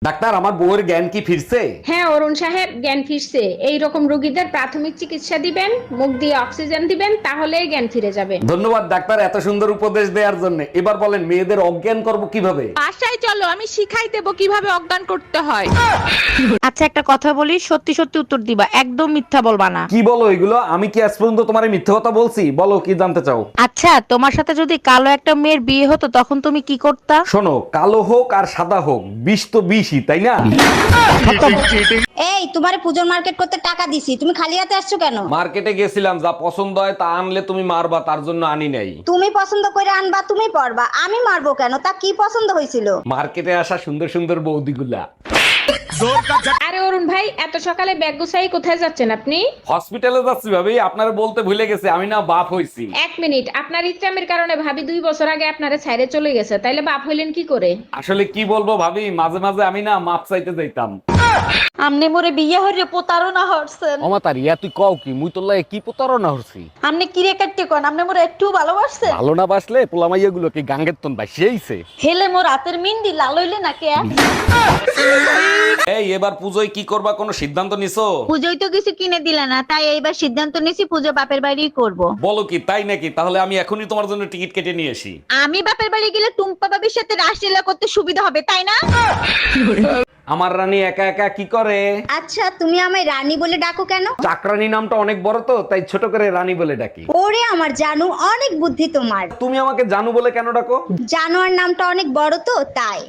Doctor, আমার বউয়ের জ্ঞান কি ফিরছে? হ্যাঁ অরুণ সাহেব, জ্ঞান ফিরছে। এই রকম রোগীদের প্রাথমিক চিকিৎসা দিবেন, মুখ দিয়ে অক্সিজেন দিবেন, তাহলেই জ্ঞান ফিরে যাবে। ধন্যবাদ ডাক্তার এত সুন্দর উপদেশ দেওয়ার জন্য। এবার বলেন মেয়েদের অজ্ঞান করব কিভাবে? বাসায় চলো, আমি শিখাই দেবো কিভাবে অজ্ঞান করতে হয়। আচ্ছা একটা কথা বলি, সত্যি সত্যি উত্তর দিবা, একদম মিথ্যা বলবা না। কি বলো এগুলো? আমি কি আজ পর্যন্ত তোমার মিথ্যে কথা বলছি? বলো কি জানতে চাও? আচ্ছা তোমার সাথে যদি কালো একটা মেয়ের বিয়ে হতো তখন তুমি কি করতা? শোনো, কালো হোক আর সাদা হোক, বিষ তো বিষই, তাই না? এই তোমারে পুজোর মার্কেট করতে টাকা দিছি, তুমি খালি হাতে আসছো কেন? মার্কেটে গেছিলাম, যা পছন্দ হয় তা আনলে তুমি মারবা, তার জন্য আনি নাই। তুমি পছন্দ করে আনবা, তুমি পরবা, আমি মারবো কেন? তা কি পছন্দ হয়েছিল? মার্কেটে আসা সুন্দর সুন্দর বৌদিগুলা। আরে অরুণ ভাই, এত সকালে ব্যাগ গুছাই কোথায় যাচ্ছেন আপনি? হসপিটালে যাচ্ছি ভাবি, আপনারা বলতে ভুলে গেছে আমি না বাপ হইছি। এক মিনিট, আপনার ইচ্ছামের কারণে ভাবি 2 বছর আগে আপনারে ছাইরে চলে গেছে, তাইলে বাপ হইলেন কি করে? আসলে কি বলবো ভাবি, মাঝে মাঝে আমি না মাপ চাইতে যাইতাম। আমনে মোরে বিয়ে হইরে প্রতারণা হরছেন। অমাতার ইয়া তুই কও কি, মুই তোর লাগে কি প্রতারণা হচ্ছি? আমনে কি রে কাটতে কোন, আমনে মোরে একটু ভালোবাসছেন? ভালো না বাসলে পোলামাইয়া গুলো কি গাঙ্গের তন বাসিয়েছে? হেলে মোর হাতের মিন্দি লাল হইলে না কে? এই এবার পুজোয় কি করবা, কোনো সিদ্ধান্ত নিছো? পুজোয় তো কিছু কিনে দিলে না, তাই এইবার সিদ্ধান্ত নিয়েছি পুজো বাপের বাড়িই করব। বলো কি, তাই নাকি? তাহলে আমি এখনই তোমার জন্য টিকিট কেটে নিয়ে আসি। আমি বাপের বাড়ি গেলে টুম্পা বাবির সাথে রাসলীলা করতে সুবিধা হবে, তাই না? আমার রানী একা একা কি করে? আচ্ছা তুমি আমায় রানী বলে ডাকো কেন? চাকরানী নামটা অনেক বড় তো, তাই ছোট করে রানী বলে ডাকি। ওরে আমার জানু, অনেক বুদ্ধি তোমার। তুমি আমাকে জানু বলে কেন ডাকো? জানোয়ার নামটা অনেক বড় তো, তাই।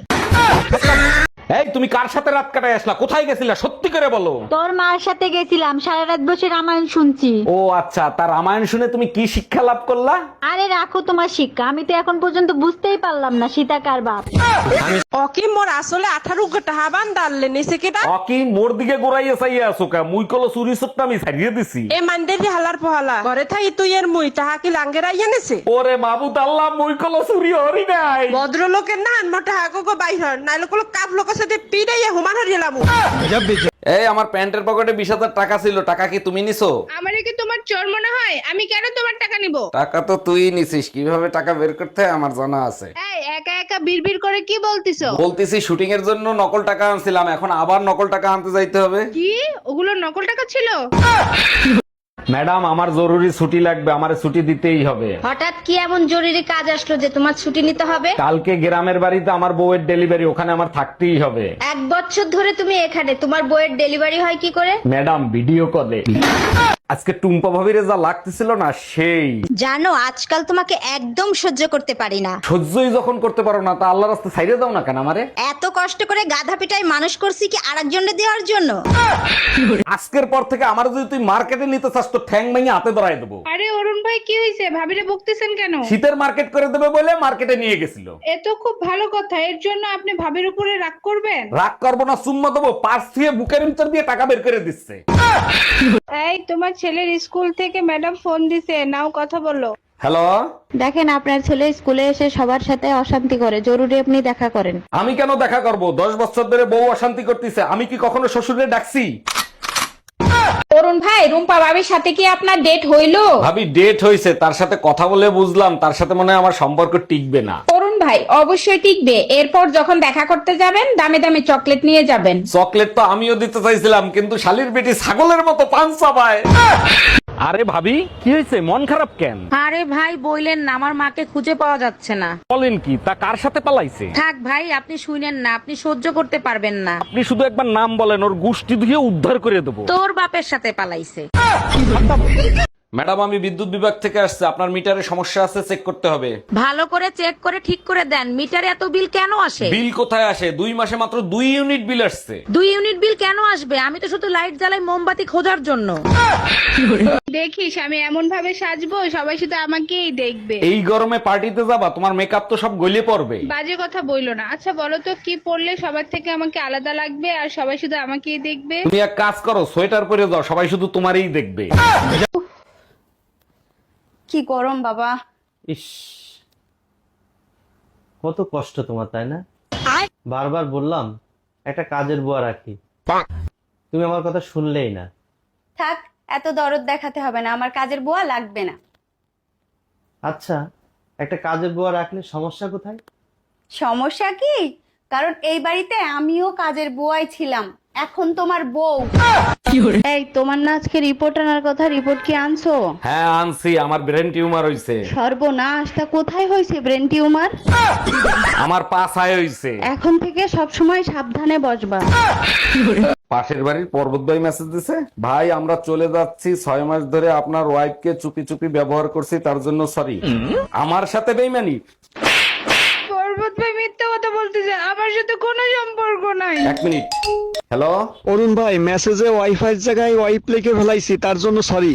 এই তুমি কার সাথে রাত কাটায় আসলা? কোথায় গেছিলা সত্যি করে বলো। তোর মার সাথে গেছিলাম, সারা রাত বসে রামায়ণ শুনছি। ও আচ্ছা, তার রামায়ণ শুনে তুমি কি শিক্ষা লাভ করলা? আরে রাখো তোমার শিক্ষা, আমি তো এখন পর্যন্ত বুঝতেই পারলাম না সীতা কার বাপ। অকি মোর আসলে 18 টাকা বান্দালে নিছে কেটা। অকি মোর দিকে গোড়াইয়া চাইয়া আছো কা? মুই কলো চুরি সট্টা আমি ছাড়িয়ে দিছি। এ মান্দের দি হালার পহালা ঘরে থাই তুই এর মুই তাহা কি লাঙ্গের আইয়া নেছে। ওরে মাবুদ আল্লাহ, মুই কলো চুরি হরি নাই। ভদ্রলোকের না মোটা হাগো বাইর নাইলে কোন কাপ লোকের সাথে পিড়াইয়া হুমান হারিলামু। এই আমার প্যান্টের পকেটে 20,000 টাকা ছিল, টাকা কি তুমি নিছো? আমারে কি তোমার চোর মনে হয়? আমি কেন তোমার টাকা নিব? টাকা তো তুই নিছিস, কিভাবে টাকা বের করতে হয় আমার জানা আছে। এই একা একা বিড়বিড় করে কি বলতিছো? বলতেছি শুটিং এর জন্য নকল টাকা আনছিলাম, এখন আবার নকল টাকা আনতে যাইতে হবে। কি ওগুলো নকল টাকা ছিল? ম্যাডাম আমার জরুরি ছুটি লাগবে, আমারে ছুটি দিতেই হবে। হঠাৎ কি এমন জরুরি কাজ আসলো যে তোমার ছুটি নিতে হবে? কালকে গ্রামের বাড়িতে আমার বউয়ের ডেলিভারি, ওখানে আমার থাকতেই হবে। 1 বছর ধরে তুমি এখানে, তোমার বইয়ের ডেলিভারি হয় কি করে? ম্যাডাম ভিডিও কলে। আজকে টুম্পা ভাবিরে যা লাগতেছিল না, সেই। জানো আজকাল তোমাকে একদম সহ্য করতে পারি না। সহ্যই যখন করতে পারো না, তা আল্লাহ রাস্তা ছাইড়ে দাও না কেন আমারে? এত কষ্ট করে গাধা পিটাই মানুষ করছি কি আরেকজনকে দেওয়ার জন্য? আজকের পর থেকে আমার যদি তুই মার্কেটে নিতে চাস তো ঠ্যাং ভেঙে হাতে ধরায় দেবো। আরে অরুণ ভাই, কি হয়েছে? ভাবিরে বকতেছেন কেন? শীতের মার্কেট করে দেবে বলে মার্কেটে নিয়ে গেছিল। এ তো খুব ভালো কথা, এর জন্য আপনি ভাবির উপরে রাগ করবেন? রাগ করবো না, চুম্মা দেবো। পার্স থেকে বুকের ভিতর দিয়ে টাকা বের করে দিচ্ছে। এই তোমার ছেলের স্কুল থেকে ম্যাডাম ফোন দিছে, নাও কথা বলো। হ্যালো, দেখেন আপনার ছেলে স্কুলে এসে সবার সাথে অশান্তি করে, জরুরি আপনি দেখা করেন। আমি কেন দেখা করব? 10 বছর ধরে বউ অশান্তি করতেছে, আমি কি কখনো শ্বশুরে ডাকছি? অরুণ ভাই, রুম্পা ভাবির সাথে কি আপনার ডেট হইলো? ভাবি ডেট হইছে, তার সাথে কথা বলে বুঝলাম তার সাথে মনে হয় আমার সম্পর্ক টিকবে না। অরুণ ভাই অবশ্যই টিকবে। এরপর যখন দেখা করতে যাবেন দামে দামে চকলেট নিয়ে যাবেন। চকলেট তো আমিও দিতে চাইছিলাম, কিন্তু শালির বেটি ছাগলের মতো পান চাবায়। আরে ভাবি কি হয়েছে, মন খারাপ কেন? আরে ভাই বইলেন না, আমার মাকে খুঁজে পাওয়া যাচ্ছে না। বলেন কি, তা কার সাথে পালাইছে? থাক ভাই আপনি শুনেন না, আপনি সহ্য করতে পারবেন না। আপনি শুধু একবার নাম বলেন, ওর গুষ্টি ধুয়ে উদ্ধার করে দেবো। তোর বাপের সাথে পালাইছে। ম্যাডাম আমি বিদ্যুৎ বিভাগ থেকে আসছে, আপনার মিটারে সমস্যা আছে, চেক করতে হবে। ভালো করে চেক করে ঠিক করে দেন, মিটারে এত বিল কেন আসে? বিল কোথায় আসে? 2 মাসে মাত্র 2 ইউনিট বিল আসছে। 2 ইউনিট বিল কেন আসবে? আমি তো শুধু লাইট জ্বালাই মোমবাতি খোঁজার জন্য। দেখিস আমি এমন ভাবে সাজবো সবাই শুধু আমাকেই দেখবে। এই গরমে পার্টিতে যাবা, তোমার মেকআপ তো সব গলে পড়বে। বাজে কথা বইলো না। আচ্ছা বলো তো, কি পরলে সবার থেকে আমাকে আলাদা লাগবে আর সবাই শুধু আমাকেই দেখবে? তুমি এক কাজ করো, সোয়েটার পরে যাও, সবাই শুধু তোমারই দেখবে। কি গরম বাবা। ইস, কত কষ্ট তোমার, তাই না? বারবার বললাম একটা কাজের বুয়া রাখি, তুমি আমার কথা শুনলেই না। থাক, এত দরদ দেখাতে হবে না, আমার কাজের বুয়া লাগবে না। আচ্ছা, একটা কাজের বুয়া রাখলে সমস্যা কোথায়? সমস্যা কি? কারণ এই বাড়িতে আমিও কাজের বুয়াই ছিলাম, এখন তোমার বউ। এই তোমার না আজকে রিপোর্ট আনার কথা, রিপোর্ট কি আনছো? হ্যাঁ আনছি, আমার ব্রেন টিউমার হইছে। সর্বনাশ, তা কোথায় হয়েছে ব্রেন টিউমার? আমার পাছায় হইছে। এখন থেকে সব সময় সাবধানে বসবা। পাশের বাড়ির পর্বত ভাই মেসেজ দিছে, ভাই আমরা চলে যাচ্ছি, 6 মাস ধরে আপনার ওয়াইফকে চুপি চুপি ব্যবহার করছি, তার জন্য সরি। আমার সাথে বেইমানি? পর্বত ভাই মিথ্যা কথা বলতেছে, আমার সাথে কোনো সম্পর্ক নাই। 1 মিনিট। হ্যালো অরুণ ভাই, মেসেজে ওয়াইফাই জায়গায় ওয়াইপ লিখে ফেলাইছি, তার জন্য সরি।